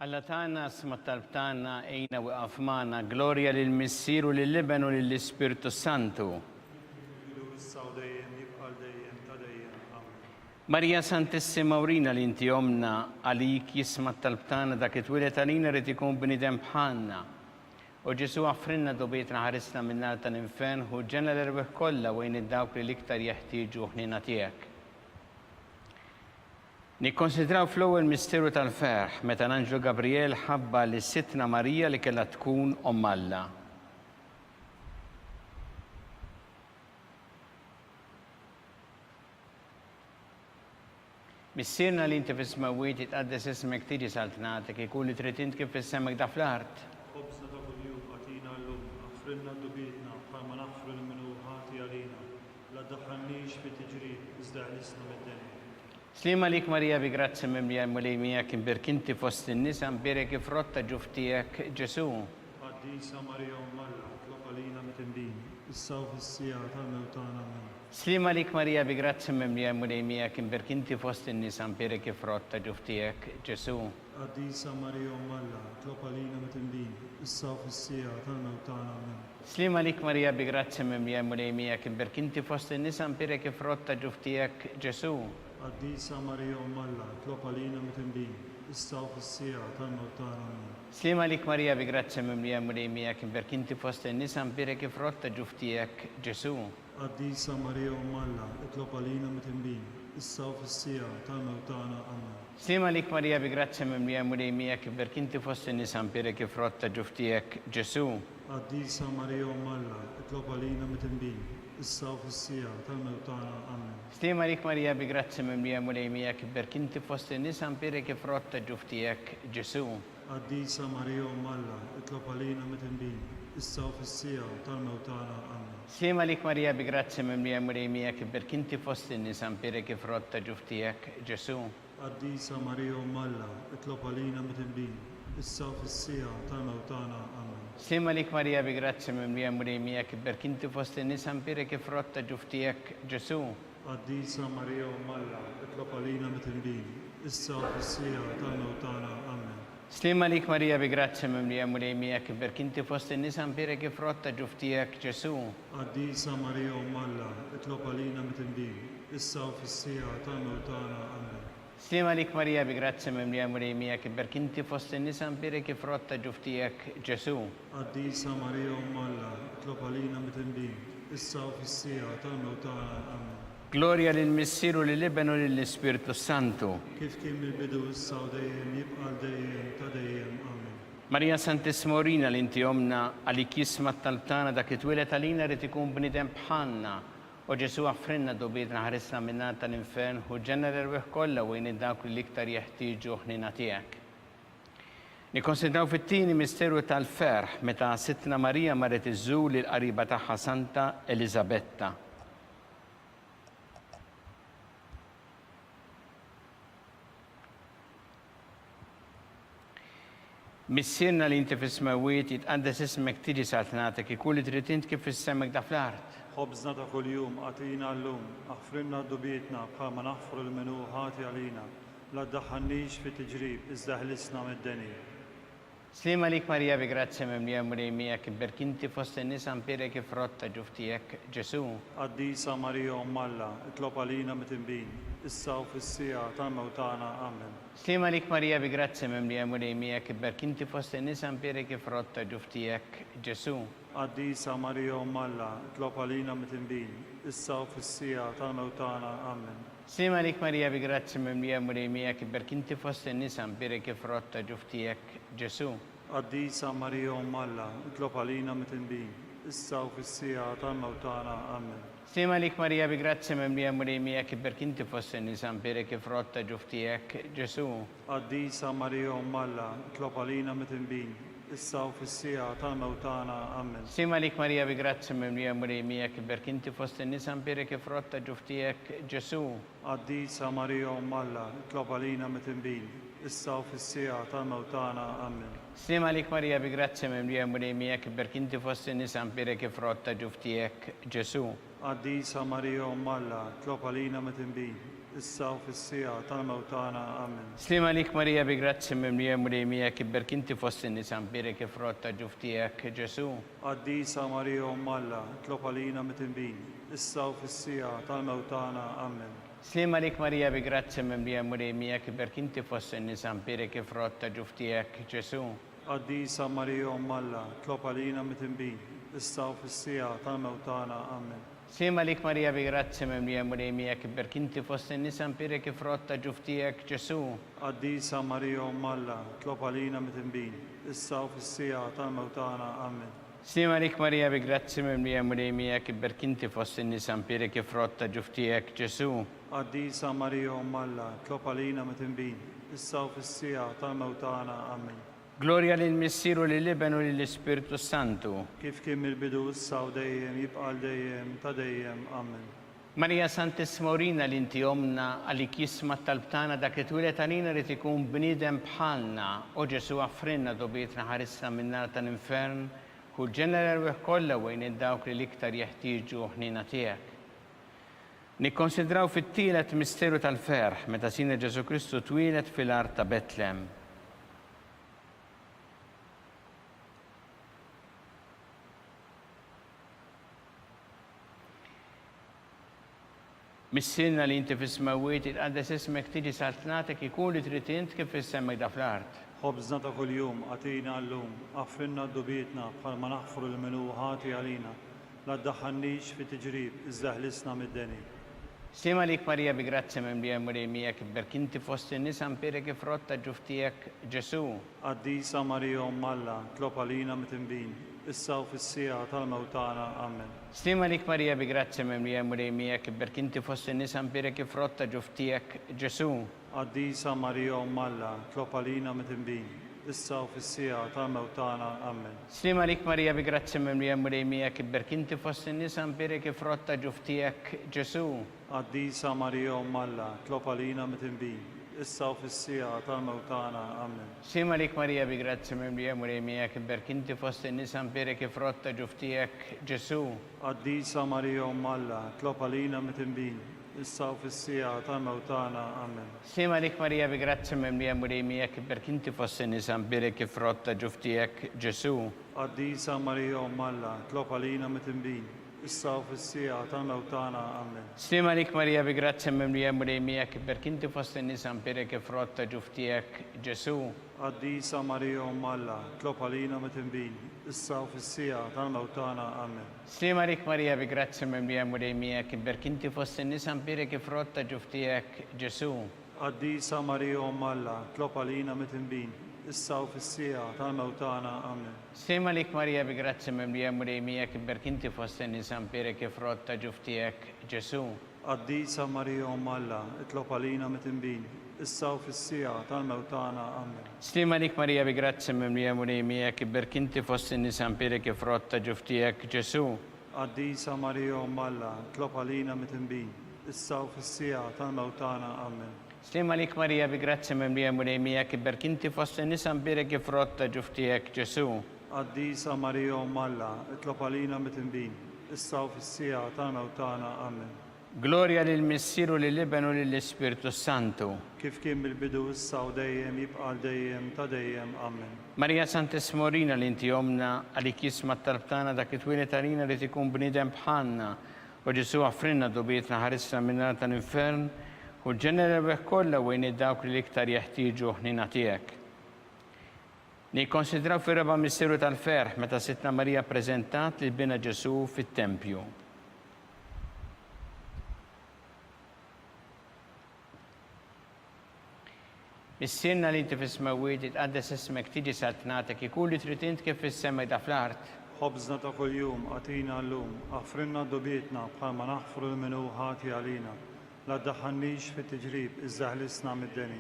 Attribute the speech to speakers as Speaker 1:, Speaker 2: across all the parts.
Speaker 1: Alla tagħna sma talb tagħna ejna waqaf magħna, glorja lill-Missier u lill-Iben u lill-Ispirtu Santu. Marija Santissima urina li inti omna għalik jisma talb tagħna dak itwilet għalina rid ikun bniedem bħalna. U Ġesu għaffrinna dobietna ħarisna min-nar tal-infern u ġenna l-erbieħ kollha wejn id-dawk li l-iktar jeħtieġu ħnina tiegħek. Nikkonsidraw fl-ewwel misteru tal-ferħ meta l-Anġlu Gabriel ħabba li sittna Marija li kellha tkun Omm Alla. Missierna li inti fis-smawiet jitqaddes ismek tiġi saltnatek ikun li trid int kif issemek da fl-art.
Speaker 2: خبزنا كل يوم أعطينا اللوم اغفر لنا ذنوبنا كما نغفر لمن هاتي علينا لا تدخلنيش في تجريب ازدع لسنا من الدنيا.
Speaker 1: Slima lik Marija bi grazzi mimlija mulejmijak imbirkinti fost in-nisa mbirek ifrotta ġuftijek Ġesu.
Speaker 2: قديسة مريم أم الله اطلق علينا متندين الصوف السياط الموتانا من.
Speaker 1: Slima lik Marija bi grazzi mimlija mulejmijak imbirkinti fost in-nisa mbirek ifrotta ġuftijek Ġesu.
Speaker 2: قديسة مريم أم الله اطلق علينا متندين الصوف السياط الموتانا من.
Speaker 1: Slima lik Marija bi grazzi mimlija mulejmijak imbirkinti fost in-nisa mbirek ifrotta ġuftijek Ġesu.
Speaker 2: قديسة مريم أم الله اطلق علينا متندين الصوف السياط الموتانا من.
Speaker 1: Slima lik Marija bi grazzi mimlija mulejmijak imbirkinti fost in-nisa mbirek ifrotta ġuftijek Ġesu.
Speaker 2: قديسة مريم أم الله اطلق علينا متندين الصوف السياط الموتانا من.
Speaker 1: Slima lik Marija bi grazzi mimlija mulejmijak imbirkinti fost in-nisa mbirek ifrotta ġuftijek Ġesu.
Speaker 2: قديسة مريم أم الله اطلق علينا متندين الصوف السياط الموتانا من.
Speaker 1: Slima lik Marija bi grazzi mimlija mulejmijak imbirkinti fost in-nisa mbirek ifrotta ġuftijek Ġesu.
Speaker 2: قديسة مريم أم الله اطلق علينا متندين الصوف السياط الموتانا من.
Speaker 1: Slima lik Marija bi grazzi mimlija mulejmijak imbirkinti fost in-nisa mbirek ifrotta ġuftijek Ġesu.
Speaker 2: قديسة مريم أم الله اطلق علينا متندين الصوف السياط الموتانا من.
Speaker 1: Slima lik Marija bi grazzi mimlija mulejmijak imbirkinti fost in-nisa mbirek ifrotta ġuftijek Ġesu.
Speaker 2: قديسة مريم أم الله اطلق علينا متندين الصوف السياط الموتانا من.
Speaker 1: Slima lik Marija bi grazzi mimlija mulejmijak imbirkinti fost in-nisa mbirek ifrotta ġuftijek Ġesu.
Speaker 2: قديسة مريم أم الله اطلق علينا متندين الصوف السياط الموتانا من.
Speaker 1: Slima lik Marija bi grazzi mimlija mulejmijak imbirkinti fost in-nisa mbirek ifrotta ġuftijek Ġesu.
Speaker 2: قديسة مريم أم الله اطلق علينا متندين الصوف السياط الموتانا من.
Speaker 1: Glorja lill-Missier u lill-Iben u lill-Ispirtu Santu.
Speaker 2: كيف كان من البدو السعودية يبقى لديم تديم آمين.
Speaker 1: Marija Santissima urina li inti omna għalik jisma talb tagħna dak itwilet għalina rid ikun bniedem bħalna. U Ġesu għaffrinna dobietna ħarisna min-nar tal-infern u ġenna l-erbieħ kollha wejn id-dawk li l-iktar jeħtieġu ħnina tiegħek. Nikkonsidraw fit-tieni misteru tal-ferħ meta sittna Marija marret iżżur lil qariba tagħha Santa Elisabetta. Missierna li inti fis-smawiet jitqaddes ismek tiġi saltnatek ikun li trid int kif issemek da fl-art.
Speaker 2: خبزنا كل يوم أعطينا اللوم اغفر لنا ذنوبنا كما نغفر لمن هاتي علينا لا تدخلنيش في تجريب ازدحلسنا من الدنيا.
Speaker 1: Slima lik Marija bi grazzi mimlija mulejmijak imbirkinti fost in-nisa mbirek ifrotta ġuftijek Ġesu.
Speaker 2: قديسة مريم أم الله اطلق علينا متنبين الصوف السياط الموتانا آمين.
Speaker 1: Slima lik Marija bi grazzi mimlija mulejmijak imbirkinti fost in-nisa mbirek ifrotta ġuftijek Ġesu.
Speaker 2: قديسة مريم أم الله اطلق علينا متنبين الصوف السياط الموتانا آمين.
Speaker 1: Slima lik Marija bi grazzi mimlija mulejmijak imbirkinti fost in-nisa mbirek ifrotta ġuftijek Ġesu.
Speaker 2: قديسة مريم أم الله اطلق علينا متنبين الصوف السياط الموتانا آمين.
Speaker 1: Slima lik Marija bi grazzi mimlija mulejmijak imbirkinti fost in-nisa mbirek ifrotta ġuftijek Ġesu.
Speaker 2: قديسة مريم أم الله اطلق علينا متنبين الصوف السياط الموتانا آمين.
Speaker 1: Slima lik Marija bi grazzi mimlija mulejmijak imbirkinti fost in-nisa mbirek ifrotta ġuftijek Ġesu.
Speaker 2: قديسة مريم أم الله اطلق علينا متنبين الصوف السياط الموتانا آمين.
Speaker 1: Slima lik Marija bi grazzi mimlija mulejmijak imbirkinti fost in-nisa mbirek ifrotta ġuftijek Ġesu.
Speaker 2: قديسة مريم أم الله اطلق علينا متنبين issa u fis-sija tal-mewt tagħna. Amen.
Speaker 1: Slima lik Marija bi grazzi mimlija mrejmija kibberk inti fost in-nisa mbirek frott ġuf tiegħek Ġesu.
Speaker 2: Qaddisa Marija Umm Alla, itlob għalina mit-tinbin, issa u fis-sija tal-mewt tagħna. Amen.
Speaker 1: Slima lik Marija bi grazzi mimlija mrejmija kibberk inti fost in-nisa mbirek frott ġuf tiegħek Ġesu.
Speaker 2: Qaddisa Marija Umm Alla, itlob għalina mit-tinbin, issa u fis-sija tal-mewt tagħna. Amen.
Speaker 1: Slima lik Marija bi grazzi mimlija mrejmija kibberk inti fost in-nisa mbirek frott ġuf tiegħek Ġesu.
Speaker 2: Qaddisa Marija Umm Alla, itlob għalina mit-tinbin, issa u fis-sija tal-mewt tagħna. Amen.
Speaker 1: Slima lik Marija bi grazzi mimlija mrejmija kibberk inti fost in-nisa mbirek frott ġuf tiegħek Ġesu.
Speaker 2: Qaddisa Marija Umm Alla, itlob għalina mit-tinbin, issa u fis-sija tal-mewt tagħna. Amen.
Speaker 1: Gloria lil Missieru lil Ibn u lill Ispiritu Santu.
Speaker 2: Kif kien mill-bidu issa u dejjem jibqa' dejjem ta' dejjem. Amen.
Speaker 1: Marija Santissima Urina li inti omna għalik jisma talbtana dak li twilet għalina li tikun bniedem bħalna u Ġesu għaffrinna dobietna ħarissa minnar tal-infern u ġeneral kollha wejn id-dawk li l-iktar jeħtieġu ħnina tiegħek. Nikkonsidraw fit-tielet misteru tal-ferħ meta Sina Ġesu Kristu twilet fil-art ta' Betlem. Missilna li inti fis-smawiet il-qaddes ismek tiġi saltnatek ikun li trid int kif issemmek da fl-art.
Speaker 2: Ħobżna ta' kuljum għatina llum, għaffrinna d-dubietna bħalma naħfru l-menu ħati għalina, la ddaħħalniex fi tiġrib, iżda ħlisna mid-deni.
Speaker 1: Slima lik Marija bi grazzi mimlija mrejmija kibberk inti fost in-nisa mbirek frotta ġuf tiegħek Ġesu.
Speaker 2: Qaddisa Marija Umm Alla, itlob għalina mit-tinbin, issa u fis-sija tal-mewt tagħna. Amen.
Speaker 1: Slima lik Marija bi grazzi mimlija mrejmija kibberk inti fost in-nisa mbirek frotta ġuf tiegħek Ġesu.
Speaker 2: Qaddisa Marija Umm Alla, itlob għalina mit-tinbin, issa u fis-sija tal-mewt tagħna. Amen.
Speaker 1: Slima lik Marija bi grazzi mimlija mrejmija kibberk inti fost in-nisa mbirek frotta ġuf tiegħek Ġesu.
Speaker 2: Qaddisa Marija Umm Alla, itlob għalina mit-tinbin, issa u fis-sija tal-mewt tagħna. Amen.
Speaker 1: Slima lik Marija bi grazzi mimlija mrejmija kibberk inti fost in-nisa mbirek frotta ġuf tiegħek Ġesu.
Speaker 2: Qaddisa Marija Umm Alla, itlob għalina mit-tinbin, issa u fis-sija tal-mewt tagħna. Amen.
Speaker 1: Slima lik Marija bi grazzi mimlija mrejmija kibberk inti fost in-nisa mbirek frotta ġuf tiegħek Ġesu.
Speaker 2: Qaddisa Marija Umm Alla, itlob għalina mit-tinbin, issa u fis-sija tal-mewt tagħna. Amen.
Speaker 1: Slima lik Marija bi grazzi mimlija mrejmija kibberk inti fost in-nisa mbirek frotta ġuf tiegħek Ġesu.
Speaker 2: Qaddisa Marija Umm Alla, itlob għalina mit-tinbin, issa u fis-sija tal-mewt tagħna. Amen.
Speaker 1: Slima lik Marija bi grazzi mimlija mrejmija kibberk inti fost in-nisa mbirek frotta ġuf tiegħek Ġesu.
Speaker 2: Qaddisa Marija Umm Alla, itlob għalina mit-tinbin, issa u fis-sija tal-mewt tagħna. Amen.
Speaker 1: Slima lik Marija bi grazzi mimlija mrejmija kibberk inti fost in-nisa mbirek frotta ġuf tiegħek Ġesu.
Speaker 2: Qaddisa Marija Umm Alla, itlob għalina mit-tinbin, issa u fis-sija tal-mewt tagħna. Amen.
Speaker 1: Slima lik Marija bi grazzi mimlija mrejmija kibberk inti fost in-nisa mbirek frotta ġuf tiegħek Ġesu.
Speaker 2: Qaddisa Marija Umm Alla, itlob għalina mit-tinbin, issa u fis-sija tal-mewt tagħna. Amen.
Speaker 1: Slima lik Marija bi grazzi mimlija mrejmija kibberk inti fost in-nisa mbirek frotta ġuf tiegħek Ġesu.
Speaker 2: Qaddisa Marija Umm Alla, itlob għalina mit-tinbin, issa u fis-sija tal-mewt tagħna. Amen.
Speaker 1: Gloria lil Missieru lil Ibn u lill Ispiritu Santu.
Speaker 2: Kif kien mill-bidu issa u dejjem jibqa' dejjem ta' dejjem. Amen.
Speaker 1: Marija Santissima Urina li inti omna għalik jisma talbtana dak li twilet għalina li tikun bniedem bħalna u Ġesu għaffrinna dobietna ħarissa minnar tal-infern u ġeneral kollha wejn id-dawk li l-iktar jeħtieġu ħnina tiegħek. Nikkonsidraw fir-raba' misteru tal-ferħ meta Sittna Marija ppreżentat lil bina Ġesu fit-Tempju. Is-sirna li inti fis-smawiet itqaddes ismek tiġi saltnatek ikun li trid int kif issemmek da fl-art.
Speaker 2: Ħobżna ta' kuljum għatina llum, għaffrinna d-dubietna bħalma naħfru l-menu ħati għalina, la ddaħħalniex fi tiġrib, iżda ħlisna mid-deni.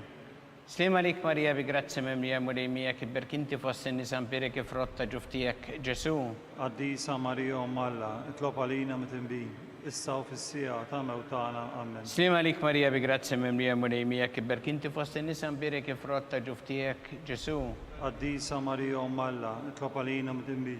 Speaker 1: Slima lik Marija bi grazzi mimlija mrejmija kibberk inti fost in-nisa mbirek frotta ġuf tiegħek Ġesu.
Speaker 2: Qaddisa Marija Umm Alla, itlob għalina mit-tinbin, issa u fis-sija tal-mewt tagħna. Amen.
Speaker 1: Slima lik Marija bi grazzi mimlija mrejmija kibberk inti fost in-nisa mbirek frotta ġuf tiegħek Ġesu.
Speaker 2: Qaddisa Marija Umm Alla, itlob għalina mit-tinbin,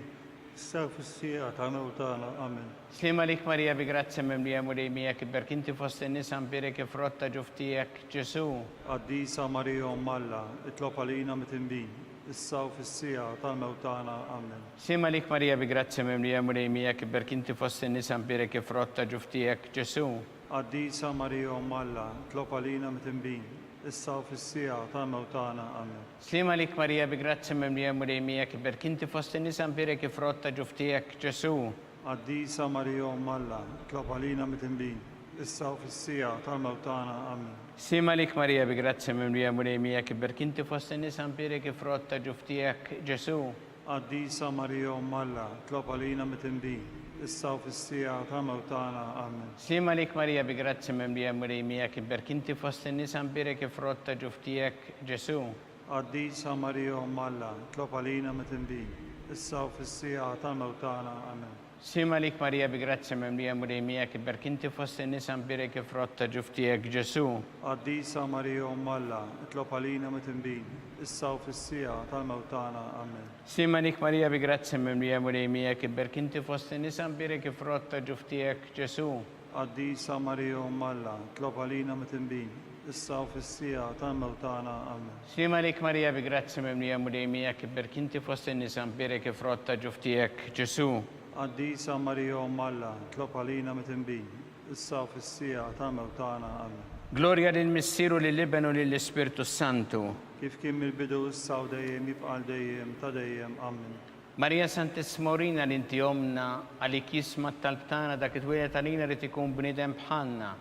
Speaker 2: استغفر السيئات عن موتانا آمين.
Speaker 1: Slima lik Maria, bi grazia memlia muremia, che per chi ti fosse nisam pere che frotta giuftiak Gesù.
Speaker 2: قديسة مريم ملا اطلب علينا متنبين الصوف السيئة عن موتانا آمين.
Speaker 1: Slima lik Maria, bi grazia memlia muremia, che per chi ti fosse nisam pere che frotta giuftiak Gesù.
Speaker 2: قديسة مريم ملا اطلب علينا متنبين الصوف السيئة عن موتانا آمين.
Speaker 1: Slima lik Maria, bi grazia memlia muremia, che per chi ti fosse nisam pere che frotta giuftiak Gesù.
Speaker 2: قديسة مريم ملا اطلب علينا متنبين الصوف السيئة عن موتانا آمين.
Speaker 1: Slima lik Maria, bi grazia memlia muremia, che per chi ti fosse nisam pere che frotta giuftiak Gesù.
Speaker 2: قديسة مريم ملا اطلب علينا متنبين الصوف السيئة عن موتانا آمين.
Speaker 1: Slima lik Maria, bi grazia memlia muremia, che per chi ti fosse nisam pere che frotta giuftiak Gesù.
Speaker 2: قديسة مريم ملا اطلب علينا متنبين الصوف السيئة عن موتانا آمين.
Speaker 1: Slima lik Maria, bi grazia memlia muremia, che per chi ti fosse nisam pere che frotta giuftiak Gesù.
Speaker 2: قديسة مريم ملا اطلب علينا متنبين الصوف السيئة عن موتانا آمين.
Speaker 1: Slima lik Maria, bi grazia memlia muremia, che per chi ti fosse nisam pere che frotta giuftiak Gesù.
Speaker 2: قديسة مريم ملا اطلب علينا متنبين الصوف السيئة عن موتانا آمين.
Speaker 1: Slima lik Maria, bi grazia memlia muremia, che per chi ti fosse nisam pere che frotta giuftiak Gesù.
Speaker 2: قديسة مريم ملا اطلب علينا متنبين الصوف السيئة عن موتانا آمين.
Speaker 1: Gloria del Messiro, dell'Ebano e dello Spirito Santo.
Speaker 2: كيف كم البدو الساو دايم يبقى دايم تدايم آمين.
Speaker 1: Maria Sant'Esmorina, l'intiomna, alikisma talptana, da ketwila talina retikum bnidem bħanna,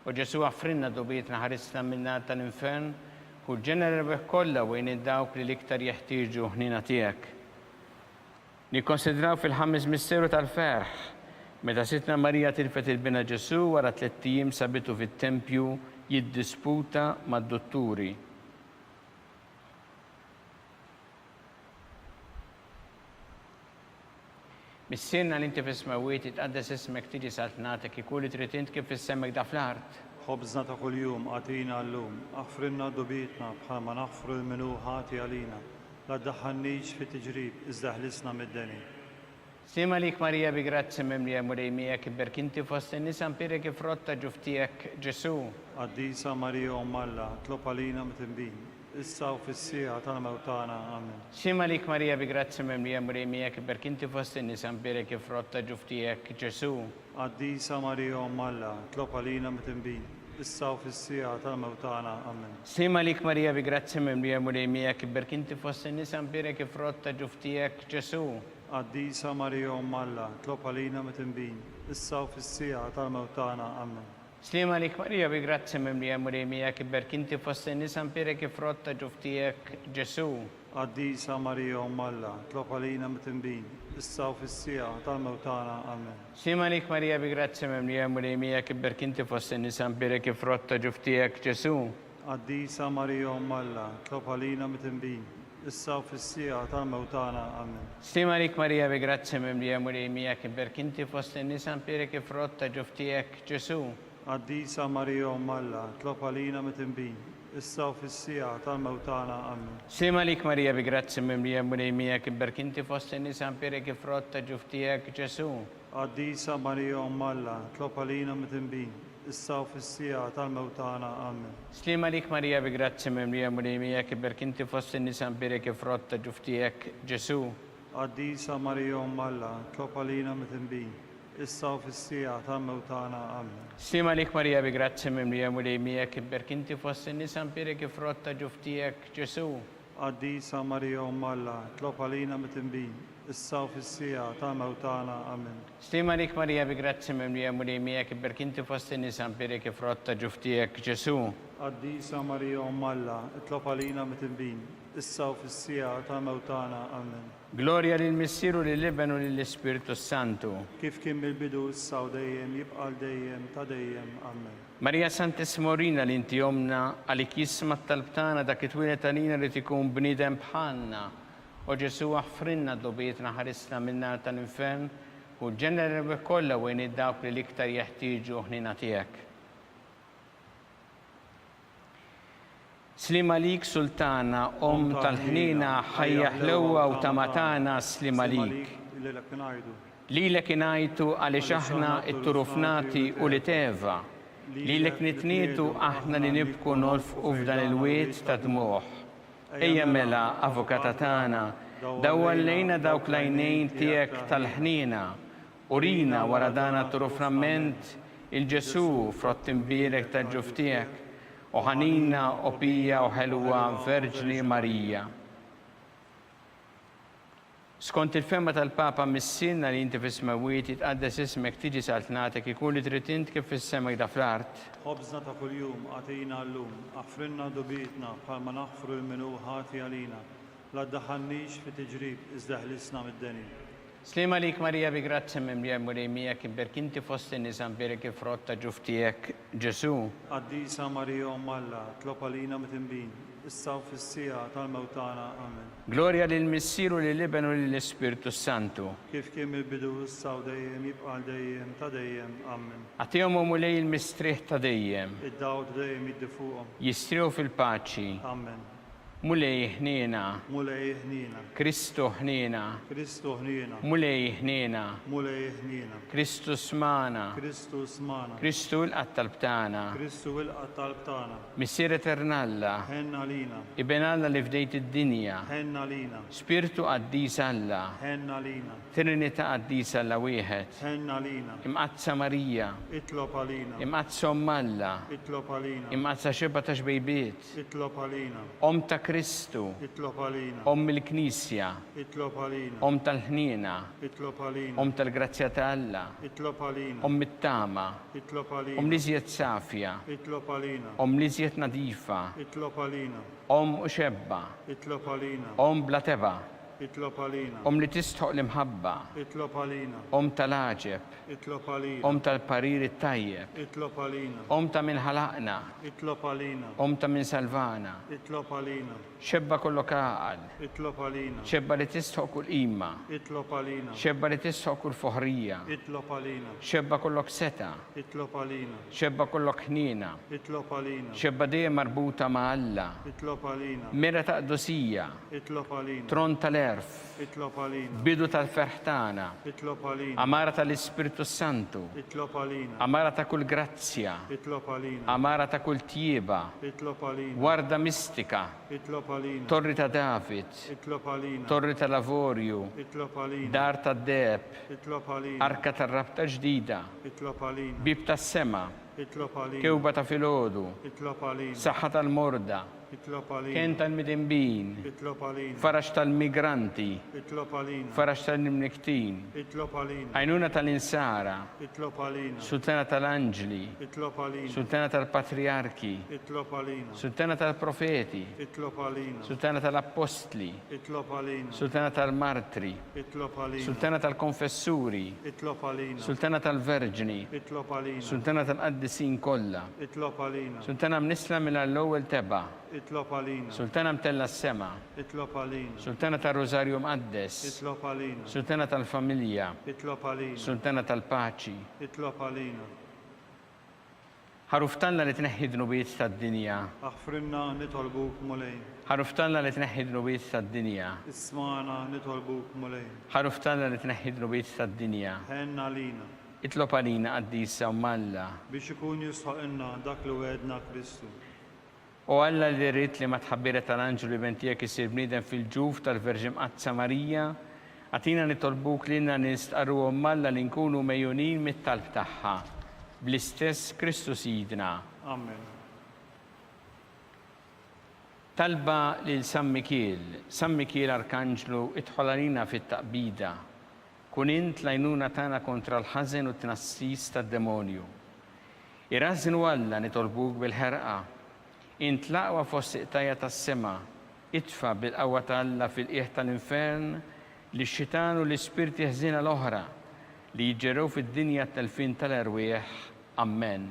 Speaker 1: u Ġesu għafrinna dobitna ħarisna minna tal-infern, u ġenera rebeħ kolla u dawk li liktar jeħtieġu ħnina tijak. Nikkonsidraw fil-ħames misteru tal-ferħ, meta sitna Marija tilfet il-bina Ġesu wara 3 ijiem sabitu fit-tempju jiddisputa mad-dotturi. Missirna li inti fis-smawiet itqaddes ismek tiġi saltnatek ikuli trid int kif issemmek da fl-art.
Speaker 2: خبزنا كل يوم أعطينا اللوم أغفرنا ذنوبنا بحال ما نغفر المنوحات علينا لا تدخلنيش في تجريب ازدحلسنا من الدنيا.
Speaker 1: Sima lik Marija, bi grazia memlia murejmija, che per kinti foste nisam pere che frotta giuftijak Gesù.
Speaker 2: قديسة مريم ملا اطلب علينا متنبين إسا وفي السيئة عن موتانا آمين.
Speaker 1: Sima lik Marija, bi grazia memlia murejmija, che per kinti foste nisam pere che frotta giuftijak Gesù.
Speaker 2: قديسة مريم ملا اطلب علينا متنبين إسا وفي السيئة عن موتانا آمين.
Speaker 1: Sima lik Marija, bi grazia memlia murejmija, che per kinti foste nisam pere che frotta giuftijak Gesù.
Speaker 2: قديسة مريم ملا اطلب علينا متنبين إسا وفي السيئة عن موتانا آمين.
Speaker 1: Slima lik Marija, bi grazia memlia murejmija, che per kinti foste nisam pere che frotta giuftijak Gesù.
Speaker 2: قديسة مريم ملا اطلب علينا متنبين إسا وفي السيئة عن موتانا آمين.
Speaker 1: Sima lik Marija, bi grazia memlia murejmija, che per kinti foste nisam pere che frotta giuftijak Gesù.
Speaker 2: قديسة مريم ملا اطلب علينا متنبين إسا وفي السيئة عن موتانا آمين.
Speaker 1: Sima lik Marija, bi grazia memlia murejmija, che per kinti foste nisam pere che frotta giuftijak Gesù.
Speaker 2: قديسة مريم ملا اطلب علينا متنبين إسا وفي السيئة عن موتانا آمين.
Speaker 1: Sima lik Marija, bi grazia memlia murejmija, che per kinti foste nisam pere che frotta giuftijak Gesù.
Speaker 2: قديسة مريم ملا اطلب علينا متنبين إسا وفي السيئة عن موتانا آمين.
Speaker 1: Slima lik Marija, bi grazia memlia murejmija, che per kinti foste nisam pere che frotta giuftijak Gesù.
Speaker 2: قديسة مريم ملا اطلب علينا متنبين إسا وفي السيئة عن موتانا آمين.
Speaker 1: Sima lik Marija, bi grazia memlia murejmija, che per kinti foste nisam pere che frotta giuftijak Gesù.
Speaker 2: قديسة مريم ملا اطلب علينا متنبين إسا وفي السيئة عن موتانا آمين.
Speaker 1: Stima lik Marija, bi grazia memlia murejmija, che per kinti foste nisam pere che frotta giuftijak Gesù.
Speaker 2: قديسة مريم ملا اطلب علينا متنبين إسا وفي السيئة عن موتانا آمين.
Speaker 1: Gloria del Messiro, dell'Ebano e dello Spirito Santo.
Speaker 2: كيف كم البدو الساو دايم يبقى دايم تدايم آمين.
Speaker 1: Maria Sant'Esmorina, l'intiomna, alikisma talptana, da ketwila talina retikum bnidem bħanna. O Ġesu għafrinna dobietna ħarisna minna tal-infern, u ġenera rebeħ kolla u dawk li liktar jeħtieġu ħnina tijak. Slima lik sultana, tal-ħnina, ħajja ħlewa u tamatana slima lik.
Speaker 2: lilek ngħidu.
Speaker 1: Lilek ingħidu għaliex aħna t-turufnati u li teva. Lilek nitnietu aħna li nibku nolfqu f'dan il-wiet ta' dmuħ. Ejja mela, avukata tagħna, dawwallejna dawk l-għajnejn tiegħek tal-ħnina, urina wara dana turuframent il-Ġesu frott imbierek ta' ġuf tiegħek, u ħanina opija u ħelwa Verġni Marija. Skont il-femma tal-Papa missinna li inti fis-smawiet jitqaddes ismek tiġi saltnatek ikun li trid int kif fis-sema jda fl-art.
Speaker 2: خبزنا ta' kuljum għatina llum, aħfrilna dubietna bħalma naħfru l-minu ħati għalina. La ddaħħalniex fi tiġrib, iżda ħlisna mid-deni.
Speaker 1: Slima lik Marija bi grazzi mimlija murejmija kimberk inti fost in-nisa mbierek il-frott ta' ġuf tiegħek Ġesu.
Speaker 2: Qaddisa Marija Alla, tlob għalina mitinbin, issa u fis-sija tal-mewtana. Amen.
Speaker 1: Gloria lil Missieru lil Ibn u lil Spiritu Santu.
Speaker 2: Kif kien il-bidu issa u dejjem jibqa' dejjem ta' dejjem. Amen.
Speaker 1: Għatihom mulej il-mistrieħ ta' dejjem.
Speaker 2: Id-daw ta' dejjem jiddi fuqhom.
Speaker 1: Jistriħu fil-paċi.
Speaker 2: Amen.
Speaker 1: Mulej ħnina.
Speaker 2: Mulej ħnina.
Speaker 1: Kristu ħnina.
Speaker 2: Kristu ħnina.
Speaker 1: Mulej ħnina.
Speaker 2: Mulej ħnina.
Speaker 1: Kristu smana.
Speaker 2: Kristu smana.
Speaker 1: Kristu l-qattalb tagħna.
Speaker 2: Kristu il-qattalb tagħna.
Speaker 1: Missier eternalla.
Speaker 2: Ħenna lina.
Speaker 1: Iben Alla li fdejt id-dinja.
Speaker 2: Ħenna lina.
Speaker 1: Spiritu qaddis Alla.
Speaker 2: Ħenna lina.
Speaker 1: Trinità qaddis Alla wieħed.
Speaker 2: Ħenna lina.
Speaker 1: Imqazza Marija.
Speaker 2: Itlob għalina.
Speaker 1: Imqazza Alla.
Speaker 2: Itlob għalina.
Speaker 1: Imqazza xibba ta' xbejbiet.
Speaker 2: Itlob għalina.
Speaker 1: Ta' Kristu.
Speaker 2: Itlob għalina.
Speaker 1: Il-Knisja.
Speaker 2: Itlob għalina.
Speaker 1: Tal-ħnina.
Speaker 2: Itlob għalina.
Speaker 1: Tal-grazzja ta' Alla.
Speaker 2: Itlob għalina.
Speaker 1: It-tama.
Speaker 2: Itlob għalina.
Speaker 1: Liżjed safja.
Speaker 2: Itlob għalina.
Speaker 1: Liżjed nadifa.
Speaker 2: Itlob għalina.
Speaker 1: U xebba.
Speaker 2: Itlob għalina.
Speaker 1: Bla teba.
Speaker 2: Itlob għalina.
Speaker 1: Li tistħoq l-imħabba.
Speaker 2: Itlob għalina.
Speaker 1: Tal-aġeb.
Speaker 2: Itlob għalina.
Speaker 1: Tal-parir it-tajjeb.
Speaker 2: Itlob għalina.
Speaker 1: Ta' min ħalaqna.
Speaker 2: Itlob għalina.
Speaker 1: Ta' min salvana.
Speaker 2: Itlob għalina.
Speaker 1: Xebba kollok għaqal.
Speaker 2: Itlob għalina.
Speaker 1: Xebba li tistħoq kull qima.
Speaker 2: Itlob għalina.
Speaker 1: Xebba li tistħoq kull foħrija.
Speaker 2: Itlob għalina.
Speaker 1: Xebba kollok seta.
Speaker 2: Itlob għalina.
Speaker 1: Xebba kollok ħnina.
Speaker 2: Itlob għalina.
Speaker 1: Xebba dejjem marbuta ma' Alla.
Speaker 2: Itlob għalina.
Speaker 1: Mira ta' qdusija.
Speaker 2: Itlob għalina.
Speaker 1: Tron tal-erf.
Speaker 2: Itlob għalina.
Speaker 1: Bidu tal-ferħtana.
Speaker 2: Itlob għalina.
Speaker 1: Amara tal-Ispiritu Santu.
Speaker 2: Itlob għalina.
Speaker 1: Amara ta' kull grazzja.
Speaker 2: Itlob għalina.
Speaker 1: Amara ta' kull tjieba.
Speaker 2: Itlob għalina.
Speaker 1: Warda mistika.
Speaker 2: Itlob għalina.
Speaker 1: Torri ta' David.
Speaker 2: Itlob għalina.
Speaker 1: Torri ta' Lavorju.
Speaker 2: Itlob għalina.
Speaker 1: Dar ta' Deb.
Speaker 2: Itlob għalina.
Speaker 1: Arka ta' rabta ġdida.
Speaker 2: Itlob għalina.
Speaker 1: Bib ta' sema.
Speaker 2: Itlob għalina.
Speaker 1: Kewba ta' filodu.
Speaker 2: Itlob għalina.
Speaker 1: Saħħa tal-morda.
Speaker 2: Itlob għalina.
Speaker 1: Ken tal-midinbin.
Speaker 2: Itlob għalina.
Speaker 1: Farax tal-migranti.
Speaker 2: Itlob għalina.
Speaker 1: Farax tal-nimniktin.
Speaker 2: Itlob għalina.
Speaker 1: Għajnuna tal-insara.
Speaker 2: Itlob għalina.
Speaker 1: Sultana tal-anġli.
Speaker 2: Itlob għalina.
Speaker 1: Sultana tal-patriarki.
Speaker 2: Itlob għalina.
Speaker 1: Sultana tal-profeti.
Speaker 2: Itlob għalina.
Speaker 1: Sultana tal-apostli.
Speaker 2: Itlob għalina.
Speaker 1: Sultana tal-martri.
Speaker 2: Itlob għalina.
Speaker 1: Sultana tal-konfessuri.
Speaker 2: Itlob għalina.
Speaker 1: Sultana tal-verġni.
Speaker 2: Itlob għalina.
Speaker 1: Sultana tal-qaddisin kollha.
Speaker 2: Itlob għalina.
Speaker 1: Sultana mnisla mill-ewwel teba.
Speaker 2: Itlob għalina.
Speaker 1: Sultana mtella s-sema.
Speaker 2: Itlob għalina.
Speaker 1: Sultana tal-Rosarju Mqaddes.
Speaker 2: Itlob għalina.
Speaker 1: Sultana tal-familja.
Speaker 2: Itlob għalina.
Speaker 1: Sultana tal-paċi.
Speaker 2: Itlob għalina.
Speaker 1: Ħaruftanna li tneħħi dnubiet tad-dinja.
Speaker 2: Aħfrinna nitolbuk mulejn.
Speaker 1: Ħaruftanna li tneħħi dnubiet tad-dinja.
Speaker 2: Ismana nitolbuk mulejn.
Speaker 1: Ħaruftanna li tneħħi dnubiet tad-dinja.
Speaker 2: Ħenna lina.
Speaker 1: Itlob għalina qaddisa u Malla.
Speaker 2: Biex ikun jisħoqilna dak li wedna Kristu.
Speaker 1: U Alla li rrit li ma tħabbiret tal-anġelu bentijek isir bniedem fil-ġuf tal-Verġi Mqazza Marija, għatina nitolbuk li nistqarru u Malla li nkunu mejjunin mit-talb tagħha. Bl-istess Kristu Sidna.
Speaker 2: Amen.
Speaker 1: Talba lil San Mikiel. San Mikiel Arkanġlu idħol għalina fit-taqbida. Kun int lajnuna tagħna kontra l-ħażen u t-tnassis tad-demonju. Irrażnu Alla nitolbuk bil-ħerqa. Int laqwa fost iqtajja tas-sema, itfa bil-qawwa ta' Alla fil-qiegħ tal-infern li x-xitan u l-ispirti ħżiena l-oħra li jġerew fid-dinja t-telfin tal-erwieħ. Amen.